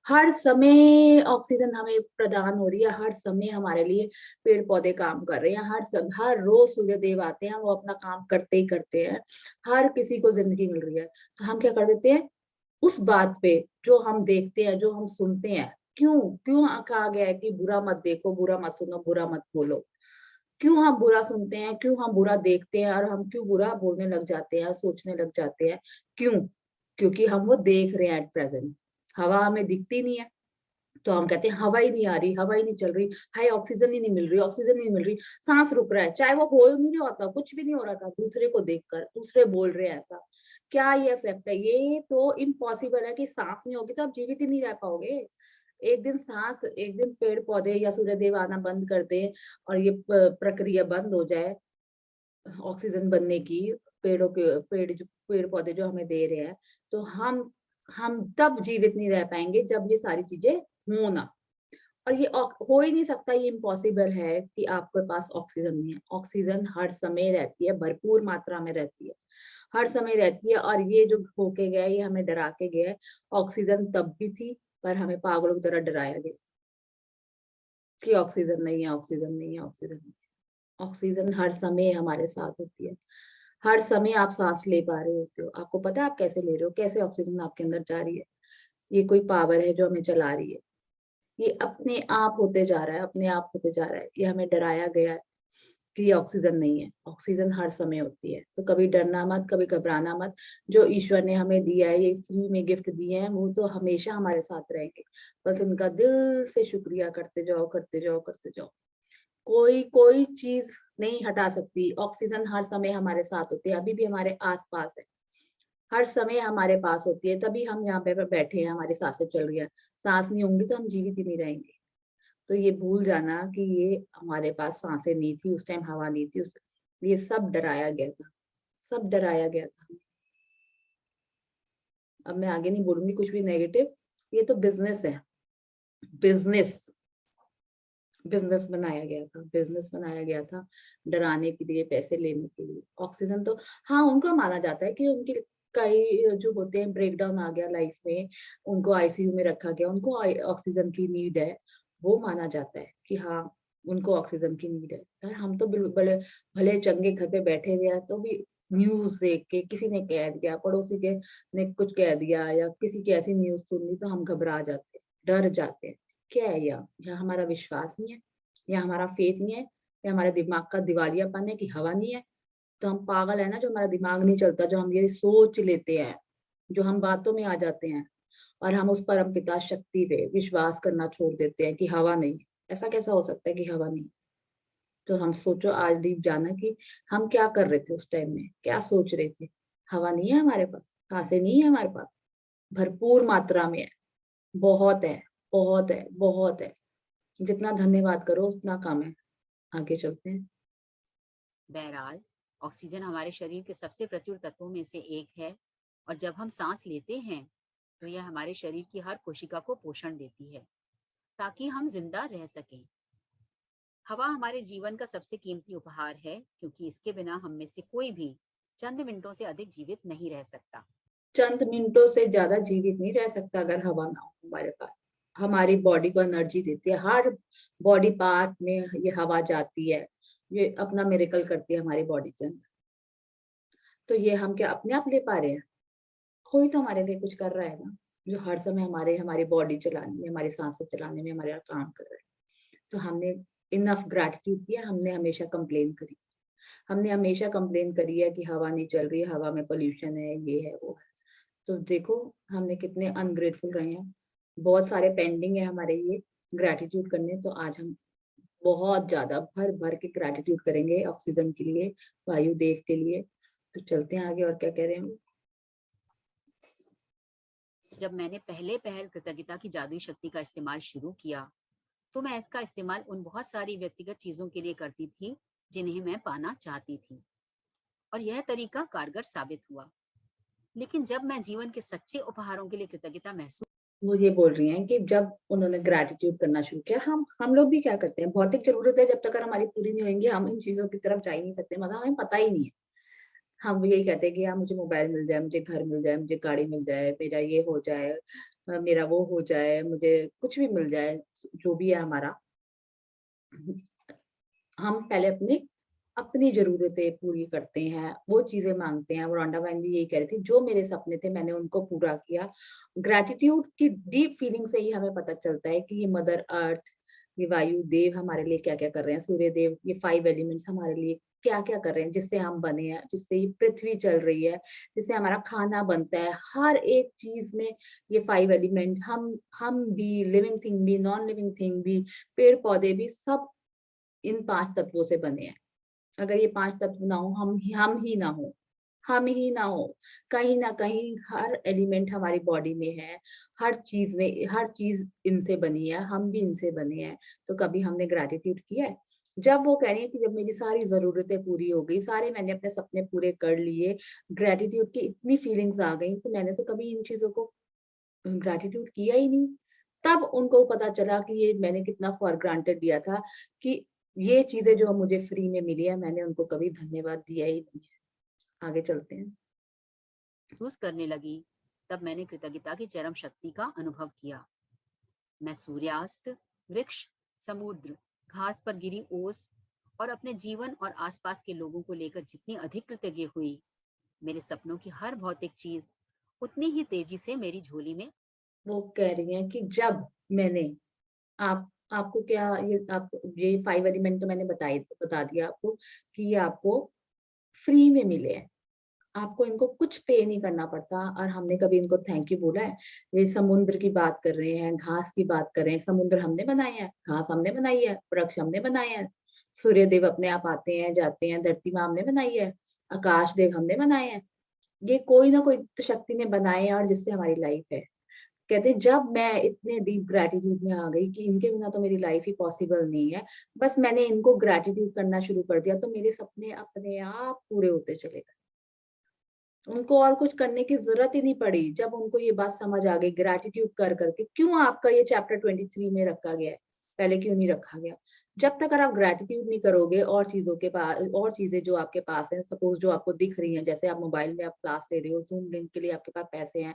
हर समय ऑक्सीजन हमें प्रदान हो रही है, हर समय हमारे लिए पेड़ पौधे काम कर रहे हैं, हर रोज सूर्य देव आते हैं, वो अपना काम करते ही करते हैं, हर किसी को जिंदगी मिल रही है। तो हम क्या कर देते हैं, उस बात पे जो हम देखते हैं, जो हम सुनते हैं, क्यों क्यों कहा गया है कि बुरा मत देखो, बुरा मत सुनो, बुरा मत बोलो। क्यों हम बुरा सुनते हैं, क्यों हम बुरा देखते हैं, और हम क्यों बुरा बोलने लग जाते हैं, सोचने लग जाते हैं? क्यों? क्योंकि हम वो देख रहे हैं एट प्रेजेंट। हवा हमें दिखती नहीं है, तो हम कहते हैं हवा ही नहीं आ रही, हवा ही नहीं चल रही, हाय ऑक्सीजन ही नहीं मिल रही, ऑक्सीजन नहीं मिल रही, सांस रुक रहा है, चाहे वो हो नहीं रहा था, कुछ भी नहीं हो रहा था, दूसरे को देखकर दूसरे बोल रहे हैं ऐसा। क्या ये इफेक्ट है? ये तो इम्पॉसिबल है कि सांस नहीं होगी तो आप जीवित ही नहीं रह पाओगे। एक दिन पेड़ पौधे या सूर्यदेव आना बंद कर दे और ये प्रक्रिया बंद हो जाए ऑक्सीजन बनने की, पेड़ पौधे जो हमें दे रहे हैं, तो हम तब जीवित नहीं रह पाएंगे जब ये सारी चीजें हो ना। और ये हो ही नहीं सकता, ये इम्पॉसिबल है कि आपके पास ऑक्सीजन नहीं है। ऑक्सीजन हर समय रहती है, भरपूर मात्रा में रहती है, हर समय रहती है। और ये जो होके गया है, ये हमें डरा के गया है। ऑक्सीजन तब भी थी, पर हमें पागलों की तरह डराया गया कि ऑक्सीजन नहीं है, ऑक्सीजन नहीं है, ऑक्सीजन नहीं है। ऑक्सीजन हर समय हमारे साथ होती है, हर समय आप सांस ले पा रहे होते हो, आपको पता है आप कैसे ले रहे हो, कैसे ऑक्सीजन आपके अंदर जा रही है। ये कोई पावर है जो हमें चला रही है, ये अपने आप होते जा रहा है, अपने आप होते जा रहा है। ये हमें डराया गया है कि ये ऑक्सीजन नहीं है, ऑक्सीजन हर समय होती है। तो कभी डरना मत, कभी घबराना मत। जो ईश्वर ने हमें दिया है, ये फ्री में गिफ्ट दिए हैं, वो तो हमेशा हमारे साथ रहेंगे। बस इनका दिल से शुक्रिया करते जाओ, करते जाओ, करते जाओ। कोई कोई चीज नहीं हटा सकती। ऑक्सीजन हर समय हमारे साथ होती है, अभी भी हमारे आस-पास है। हर समय हमारे पास होती है, तभी हम यहाँ पे बैठे हैं, हमारी सांसें चल रही है। सांस नहीं होंगी तो हम जीवित ही नहीं रहेंगे। तो ये भूल जाना कि ये हमारे पास सांसें नहीं थी, उस टाइम हवा नहीं थी, ये सब डराया गया था, सब डराया गया था। अब मैं आगे नहीं बोलूंगी कुछ भी नेगेटिव। ये तो बिजनेस है, बिजनेस बिजनेस बनाया गया था, बिजनेस बनाया गया था डराने के लिए, पैसे लेने के लिए। ऑक्सीजन तो हाँ, उनको माना जाता है कि उनके कई जो होते हैं ब्रेकडाउन आ गया लाइफ में, उनको आईसीयू में रखा गया, उनको ऑक्सीजन की नीड है, वो माना जाता है कि हाँ, उनको ऑक्सीजन की नीड है। यार हम तो बड़े भले चंगे घर पे बैठे हुए हैं तो भी न्यूज देख के किसी ने कह दिया, पड़ोसी के ने कुछ कह दिया या किसी की ऐसी न्यूज सुन ली तो हम घबरा जाते हैं, डर जाते हैं। क्या है या हमारा विश्वास नहीं है, या हमारा फेथ नहीं है, या हमारे दिमाग का दिवालियापन है कि हवा नहीं है। तो हम पागल है ना, जो हमारा दिमाग नहीं चलता, जो हम ये सोच लेते हैं, जो हम बातों में आ जाते हैं और हम उस परमपिता शक्ति पे विश्वास करना छोड़ देते हैं कि हवा नहीं है। ऐसा कैसा हो सकता है कि हवा नहीं? तो हम सोचो आज डीप जाना कि हम क्या कर रहे थे उस टाइम में, क्या सोच रहे थे। हवा नहीं है हमारे पास, सांसें नहीं है हमारे पास, भरपूर मात्रा में है, बहुत है, बहुत है, बहुत है। जितना धन्यवाद करो उतना कम है। आगे चलते हैं। बहरहाल, ऑक्सीजन हमारे शरीर के सबसे प्रचुर तत्वों में से एक है और जब हम सांस लेते हैं तो यह हमारे शरीर की हर कोशिका को पोषण देती है ताकि हम जिंदा रह सकें। हवा हमारे जीवन का सबसे कीमती उपहार है क्योंकि इसके बिना हम में से कोई भी चंद मिनटों से अधिक जीवित नहीं रह सकता। चंद मिनटों से ज्यादा जीवित नहीं रह सकता अगर हवा ना हो हमारे पास। हमारी बॉडी को एनर्जी देती है, हर बॉडी पार्ट में ये हवा जाती है, ये अपना मिरेकल करती है हमारी बॉडी के अंदर। तो ये हम क्या अपने आप ले पा रहे हैं? कोई तो हमारे लिए कुछ कर रहा है ना, जो हर समय हमारी बॉडी चलाने में, हमारी सांसें चलाने में हमारा काम कर रहा है। तो हमने इनफ ग्रैटिट्यूड किया, हमने हमेशा कंप्लेन करी, हमने हमेशा कंप्लेन करी है कि हवा नहीं चल रही, हवा में पोल्यूशन है, ये है, वो है। तो देखो हमने कितने अनग्रेटफुल रहे हैं। बहुत सारे पेंडिंग है हमारे ये ग्रैटिट्यूड करने, तो आज हम बहुत ज्यादा भर भर के ग्रैटिट्यूड करेंगे ऑक्सीजन के लिए, वायु देव के लिए। तो चलते हैं आगे, और क्या कह रहे हैं? जब मैंने पहले पहल कृतज्ञता की जादुई शक्ति का इस्तेमाल शुरू किया तो मैं इसका इस्तेमाल उन बहुत सारी व्यक्तिगत चीजों के लिए करती थी जिन्हें मैं पाना चाहती थी और यह तरीका कारगर साबित हुआ। लेकिन जब मैं जीवन के सच्चे उपहारों के लिए कृतज्ञता महसूस वो ये बोल रही हैं कि जब उन्होंने ग्रैटिट्यूड करना शुरू किया, हम लोग भी क्या करते हैं, भौतिक जरूरत है जब तक अगर हमारी पूरी नहीं होंगी, हम इन चीजों की तरफ जा ही नहीं सकते, मतलब हमें पता ही नहीं है। हम यही कहते हैं कि यार मुझे मोबाइल मिल जाए, मुझे घर मिल जाए, मुझे गाड़ी मिल जाए, मेरा ये हो जाए, मेरा वो हो जाए, मुझे कुछ भी मिल जाए, जो भी है हमारा। हम पहले अपनी अपनी ज़रूरतें पूरी करते हैं, वो चीज़ें माँगते हैं। रोंडा वाइन भी यही कह रही थी, जो मेरे सपने थे मैंने उनको पूरा किया। ग्रैटिट्यूड की डीप फीलिंग से ही हमें पता चलता है कि ये मदर अर्थ, ये वायु देव हमारे लिए क्या-क्या कर रहे हैं, सूर्य देव, ये 5 एलिमेंट्स हमारे लिए क्या-क्या कर रहे हैं, जिससे हम बने हैं, जिससे ये पृथ्वी चल रही है, जिससे हमारा खाना बनता है। हर एक चीज़ में ये 5 एलिमेंट, हम भी, लिविंग थिंग भी, नॉन लिविंग थिंग भी, पेड़-पौधे भी, सब इन 5 तत्वों से बने हैं। अगर ये 5 तत्व ना हो, हम ही ना हो, कहीं न कहीं हर एलिमेंट हमारी बॉडी में है, हर चीज़ इनसे बनी है, हम भी इनसे बने हैं। तो कभी हमने ग्रैटिट्यूड किया है? जब वो कह रही है कि जब मेरी सारी ज़रूरतें पूरी हो गई, सारे मैंने अपने सपने पूरे कर लिए, ग्रैटिट्यूड की इतनी फीलिंग्स आ गई, तो मैंने तो कभी इन चीज़ों को ग्रैटिट्यूड किया ही नहीं। तब उनको पता चला कि ये मैंने कितना फॉर ग्रांटेड लिया था कि ये चीज़ें जो मुझे फ्री में मिली है, मैंने उनको कभी धन्यवाद दिया ही नहीं है। आगे चलते हैं। करने लगी तब मैंने कृतज्ञता की चरम शक्ति का अनुभव किया। मैं सूर्यास्त, वृक्ष, समुद्र, घास पर गिरी ओस और अपने जीवन और आसपास के लोगों को लेकर जितनी अधिक कृतज्ञ हुई, मेरे सपनों की हर भौतिक चीज उतनी ही तेजी से मेरी झोली में। वो कह रही हैं कि जब मैंने आपको क्या ये 5 एलिमेंट तो मैंने बता दिया आपको कि ये आपको फ्री में मिले हैं। आपको इनको कुछ पे नहीं करना पड़ता और हमने कभी इनको थैंक यू बोला है? ये समुद्र की बात कर रहे हैं, घास की बात कर रहे हैं, समुद्र हमने बनाए हैं, घास हमने बनाई है, वृक्ष हमने बनाए हैं, सूर्य देव अपने आप आते हैं, जाते हैं, धरती माँ हमने बनाई है, आकाश देव हमने बनाए हैं। ये कोई ना कोई तो शक्ति ने बनाए हैं और जिससे हमारी लाइफ है। कहते हैं जब मैं इतने डीप ग्रैटिट्यूड में आ गई कि इनके बिना तो मेरी लाइफ ही पॉसिबल नहीं है, बस मैंने इनको ग्रैटिट्यूड करना शुरू कर दिया तो मेरे सपने अपने आप पूरे होते चले गए। उनको और कुछ करने की ज़रूरत ही नहीं पड़ी, जब उनको ये बात समझ आ गई ग्रैटिट्यूड कर के क्यों आपका ये चैप्टर 23 में रखा गया है, पहले क्यों नहीं रखा गया? जब तक अगर आप ग्रैटिट्यूड नहीं करोगे और चीज़ों के और चीज़ें जो आपके पास हैं, सपोज़ जो आपको दिख रही हैं, जैसे आप मोबाइल में आप क्लास ले रहे हो, ज़ूम लिंक के लिए आपके पास पैसे हैं,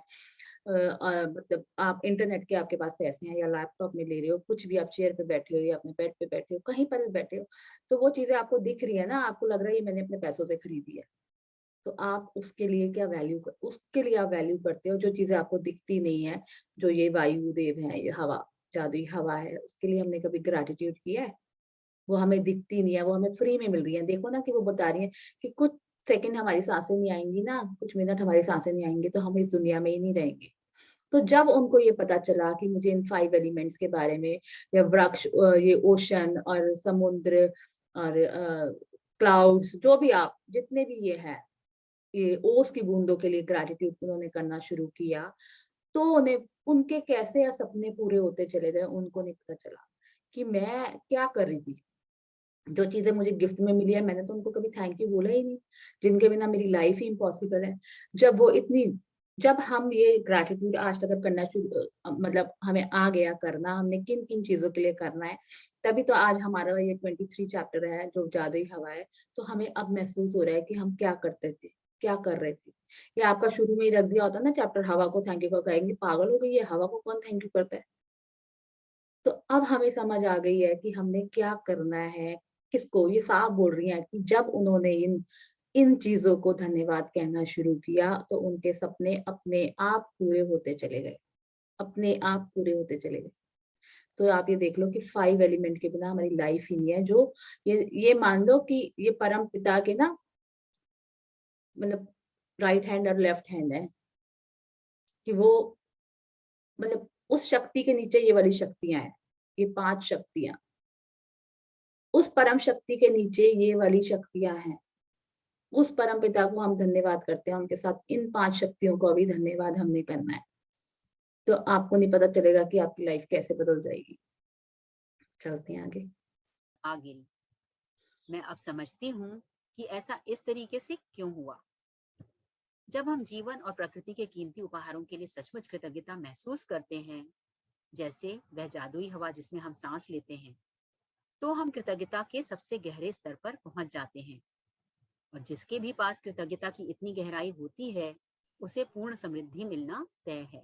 मतलब आप इंटरनेट के आपके पास पैसे हैं या लैपटॉप में ले रहे हो, कुछ भी आप चेयर पे बैठे हो या अपने बेड पे बैठे हो, कहीं पर भी बैठे हो, तो वो चीज़ें आपको दिख रही है ना, आपको लग रहा है ये मैंने अपने पैसों से खरीदी है। तो आप उसके लिए आप वैल्यू करते हो जो चीज़ें आपको दिखती नहीं है, जो ये वायु देव है, ये हवा, जादुई हवा है, उसके लिए हमने कभी ग्रैटिट्यूड किया है? वो हमें दिखती नहीं है, वो हमें फ्री में मिल रही है। देखो ना कि वो बता रही है कि कुछ सेकंड हमारी सांसें नहीं आएँगी ना, कुछ मिनट हमारी सांसें नहीं आएँगी तो हम इस दुनिया में ही नहीं रहेंगे। तो जब उनको ये पता चला कि मुझे इन 5 एलिमेंट्स के बारे में या वृक्ष, ये ओशन और समुद्र और क्लाउड्स, जो भी आप जितने भी ये हैं, ये ओस की बूंदों के लिए ग्रैटिट्यूड उन्होंने करना शुरू किया, तो उन्हें उनके कैसे सपने पूरे होते चले गए, उनको नहीं पता चला कि मैं क्या कर रही थी। जो चीज़ें मुझे गिफ्ट में मिली है, मैंने तो उनको कभी थैंक यू बोला ही नहीं, जिनके बिना मेरी लाइफ ही इम्पॉसिबल है। जब वो इतनी जब हम ये ग्रैटिट्यूड आज तक करना मतलब हमें आ गया करना, हमने किन-किन चीज़ों के लिए करना है, तभी तो आज हमारा ये 23 चैप्टर है, जो जादुई हवा है, तो हमें अब महसूस हो रहा है कि हम क्या करते थे, क्या कर रहे थे। या आपका शुरू में ही रख दिया होता ना चैप्टर हवा को थैंक यू का कहेंगे, पागल हो गई है, हवा को कौन थैंक यू करता है? तो अब हमें समझ आ गई है कि हमने क्या करना है, किसको ये साफ बोल रही हैं कि जब उन्होंने इन इन चीज़ों को धन्यवाद कहना शुरू किया, तो उनके सपने अपने आप पूरे होते चले गए, अपने आप पूरे होते चले गए। तो आप ये देख लो कि 5 एलिमेंट के बिना हमारी लाइफ ही नहीं है, जो ये मान लो कि ये परम पिता के ना मतलब राइट हैंड और लेफ्ट हैंड है, कि वो मतलब उस शक्ति के नीचे ये वाली शक्तियाँ हैं, ये 5 शक्तियाँ। उस परम शक्ति के नीचे ये वाली शक्तियाँ हैं। उस परमपिता को हम धन्यवाद करते हैं, उनके साथ इन 5 शक्तियों का भी धन्यवाद हमने करना है। तो आपको नहीं पता चलेगा कि आपकी लाइफ कैसे बदल जाएगी। चलते हैं आगे। आगे मैं अब समझती हूँ कि ऐसा इस तरीके से क्यों हुआ। जब हम जीवन और प्रकृति के कीमती उपहारों के लिए सचमुच कृतज्ञता महसूस करते हैं, जैसे वह जादुई हवा जिसमें हम सांस लेते हैं, तो हम कृतज्ञता के सबसे गहरे स्तर पर पहुंच जाते हैं। और जिसके भी पास कृतज्ञता की इतनी गहराई होती है, उसे पूर्ण समृद्धि मिलना तय है।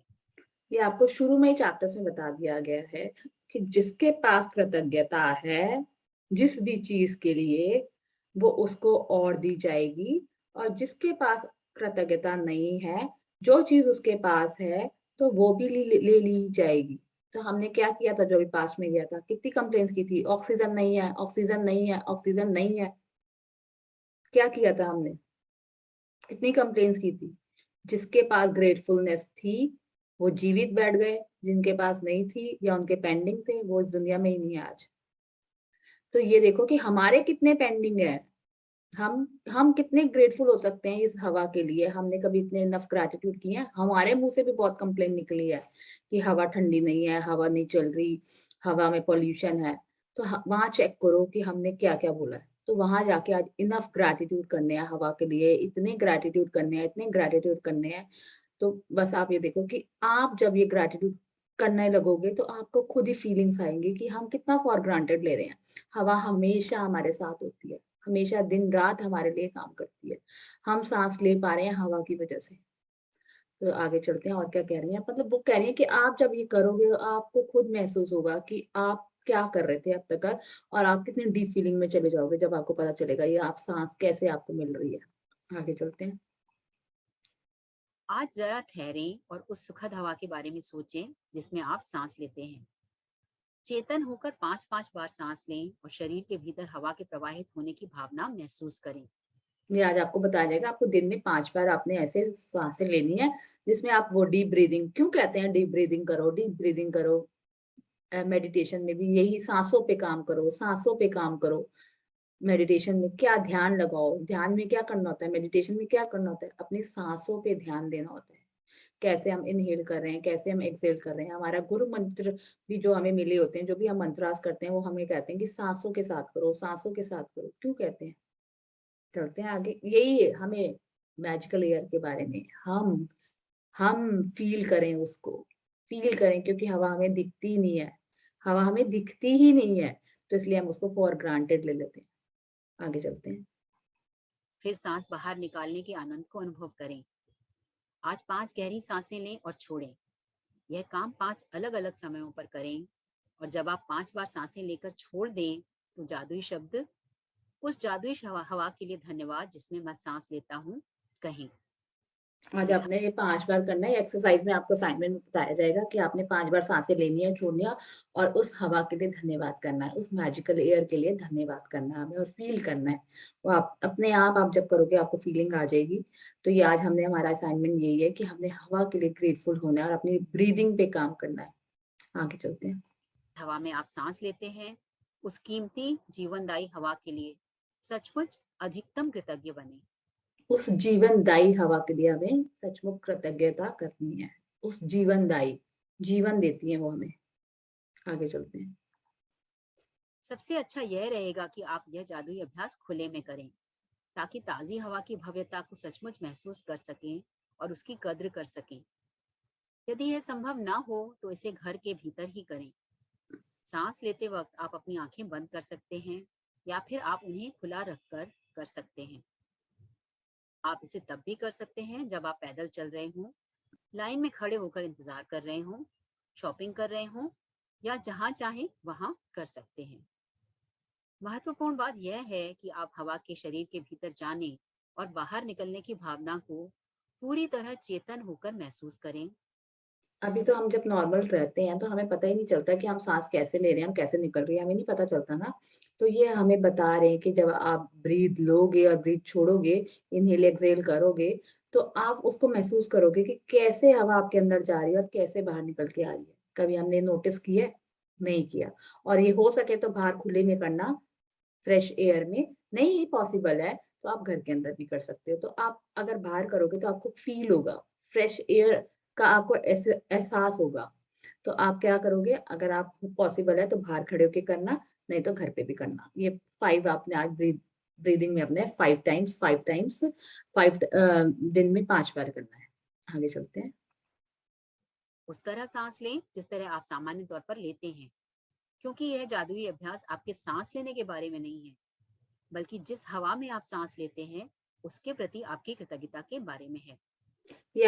ये आपको शुरू में ही चैप्टर्स में बता दिया गया है कि जिसके पास कृतज्ञता है, जिस भी चीज़ के लिए, वो उसको और दी जाएगी और जिसके पास कृतज्ञता नहीं है, जो चीज़ उसके पास है, तो वो भी ले ली जाएगी। तो हमने क्या किया था जो अभी पास में गया था? कितनी कंप्लेंट्स की थी, ऑक्सीजन नहीं है, ऑक्सीजन नहीं है, ऑक्सीजन नहीं है। क्या किया था हमने? कितनी कंप्लेंट्स की थी? जिसके पास ग्रेटफुलनेस थी, वो जीवित बैठ गए, जिनके पास नहीं थी या उनके पेंडिंग थे, वो इस दुनिया में ही नहीं है आज। तो ये देखो कि हमारे कितने पेंडिंग है। हम कितने ग्रेटफुल हो सकते हैं इस हवा के लिए, हमने कभी इतने इनफ ग्रैटिट्यूड किए हैं? हमारे मुँह से भी बहुत कंप्लेंट निकली है कि हवा ठंडी नहीं है, हवा नहीं चल रही, हवा में पॉल्यूशन है। तो वहाँ चेक करो कि हमने क्या-क्या बोला है। तो वहाँ जाके आज इनफ ग्रैटिट्यूड करने हैं हवा के लिए, इतने ग्रैटिट्यूड करने हैं, इतने ग्रैटिट्यूड करने हैं। तो बस आप ये देखो कि आप जब ये ग्रैटिट्यूड करने लगोगे तो आपको खुद ही फीलिंग्स आएँगी कि हम कितना फॉर ग्रांटेड ले रहे हैं। हवा हमेशा हमारे साथ होती है, हमेशा दिन-रात हमारे लिए काम करती है। हम साँस ले पा रहे हैं हवा की वजह से। तो आगे चलते हैं और क्या कह रही हैं? मतलब वो कह रही हैं कि आप जब ये करोगे आपको खुद महसूस होगा कि आप क्या कर रहे थे अब तक का और आप कितनी डीप फीलिंग में चले जाओगे जब आपको पता चलेगा ये आप साँस कैसे आपको मिल रही है। आगे चलते हैं। आज जरा ठहरें और उस सुखद हवा के बारे में सोचें जिसमें आप सांस लेते हैं। चेतन होकर 5-5 बार सांस लें और शरीर के भीतर हवा के प्रवाहित होने की भावना महसूस करें। ये आज आपको बताया जाएगा, आपको दिन में 5 बार आपने ऐसे साँसें लेनी है, जिसमें आप वो डीप ब्रीथिंग क्यों कहते हैं डीप ब्रीथिंग करो। मेडिटेशन में भी यही साँसों पे काम करो, साँसों पे काम करो। मेडिटेशन में क्या ध्यान लगाओ, ध्यान में क्या करना होता है, मेडिटेशन में क्या करना होता है, अपनी साँसों पे ध्यान देना होता है। कैसे हम इनहेल कर रहे हैं, कैसे हम एक्सहेल कर रहे हैं। हमारा गुरु मंत्र भी जो हमें मिले होते हैं, जो भी हम मंत्रास करते हैं, वो हमें कहते हैं कि साँसों के साथ करो, साँसों के साथ करो। क्यों कहते हैं? चलते हैं आगे। यही है हमें मैजिकल एयर के बारे में हम फ़ील करें उसको, फ़ील करें क्योंकि हवा हमें दिखती ही नहीं है। हवा हमें दिखती ही नहीं है, तो इसलिए हम उसको फॉर ग्रांटेड ले लेते हैं। आगे चलते हैं। फिर सांस बाहर निकालने के आनंद को अनुभव करें। आज 5 गहरी सांसें लें और छोड़ें। यह काम 5 अलग-अलग समयों पर करें और जब आप 5 बार सांसें लेकर छोड़ दें, तो जादुई शब्द उस जादुई हवा के लिए धन्यवाद जिसमें मैं सांस लेता हूँ कहें। आज जिस आपने ये 5 बार करना है, एक्सरसाइज़ में आपको असाइनमेंट में बताया जाएगा कि आपने 5 बार साँसें लेनी है, छोड़नी है और उस हवा के लिए धन्यवाद करना है, उस मैजिकल एयर के लिए धन्यवाद करना है हमें और फ़ील करना है। वो आप अपने आप जब करोगे आपको फ़ीलिंग आ जाएगी। तो ये आज हमने हमारा असाइनमेंट यही है कि हमने हवा के लिए ग्रेटफुल होना है और अपनी ब्रीथिंग पे काम करना है। आगे चलते हैं। हवा में आप सांस लेते हैं, उस कीमती जीवनदायी हवा के लिए सचमुच अधिकतम कृतज्ञ बने। उस जीवनदायी हवा के लिए हमें सचमुच कृतज्ञता करनी है। उस जीवनदायी, जीवन देती है वो हमें। आगे चलते हैं। सबसे अच्छा यह रहेगा कि आप यह जादुई अभ्यास खुले में करें, ताकि ताज़ी हवा की भव्यता को सचमुच महसूस कर सकें और उसकी कद्र कर सकें। यदि यह संभव ना हो, तो इसे घर के भीतर ही करें। सांस लेते वक्त आप अपनी आंखें बंद कर सकते हैं या फिर आप उन्हें खुला रखकर कर सकते हैं। आप इसे तब भी कर सकते हैं जब आप पैदल चल रहे हों, लाइन में खड़े होकर इंतजार कर रहे हों, शॉपिंग कर रहे हों या जहां चाहें वहां कर सकते हैं। महत्वपूर्ण बात यह है कि आप हवा के शरीर के भीतर जाने और बाहर निकलने की भावना को पूरी तरह चेतन होकर महसूस करें। अभी तो हम जब नॉर्मल रहते हैं, तो हमें पता ही नहीं चलता कि हम साँस कैसे ले रहे हैं, हम कैसे निकल रही है, हमें नहीं पता चलता ना। तो ये हमें बता रहे हैं कि जब आप ब्रीथ लोगे और ब्रीथ छोड़ोगे, इन्हेल एक्सहेल करोगे, तो आप उसको महसूस करोगे कि कैसे हवा आपके अंदर जा रही है और कैसे बाहर निकल के आ रही है। कभी हमने नोटिस किया है? नहीं किया। और ये हो सके तो बाहर खुले में करना, फ्रेश एयर में, नहीं पॉसिबल है, तो आप घर के अंदर भी कर सकते हो। तो आप अगर बाहर करोगे तो आपको फ़ील होगा, फ्रेश एयर का आपको एहसास होगा। तो आप क्या करोगे अगर आप पॉसिबल है तो बाहर खड़े होके करना, नहीं तो घर पे भी करना। ये 5 आपने आज ब्रीथिंग में अपने 5 टाइम्स 5 दिन में 5 बार करना है। आगे चलते हैं। उस तरह सांस लें जिस तरह आप सामान्य तौर पर लेते हैं, क्योंकि यह जादुई अभ्यास आपके सांस लेने के बारे में नहीं है, बल्कि जिस हवा में आप सांस लेते हैं उसके प्रति आपकी कृतज्ञता के बारे में है। ये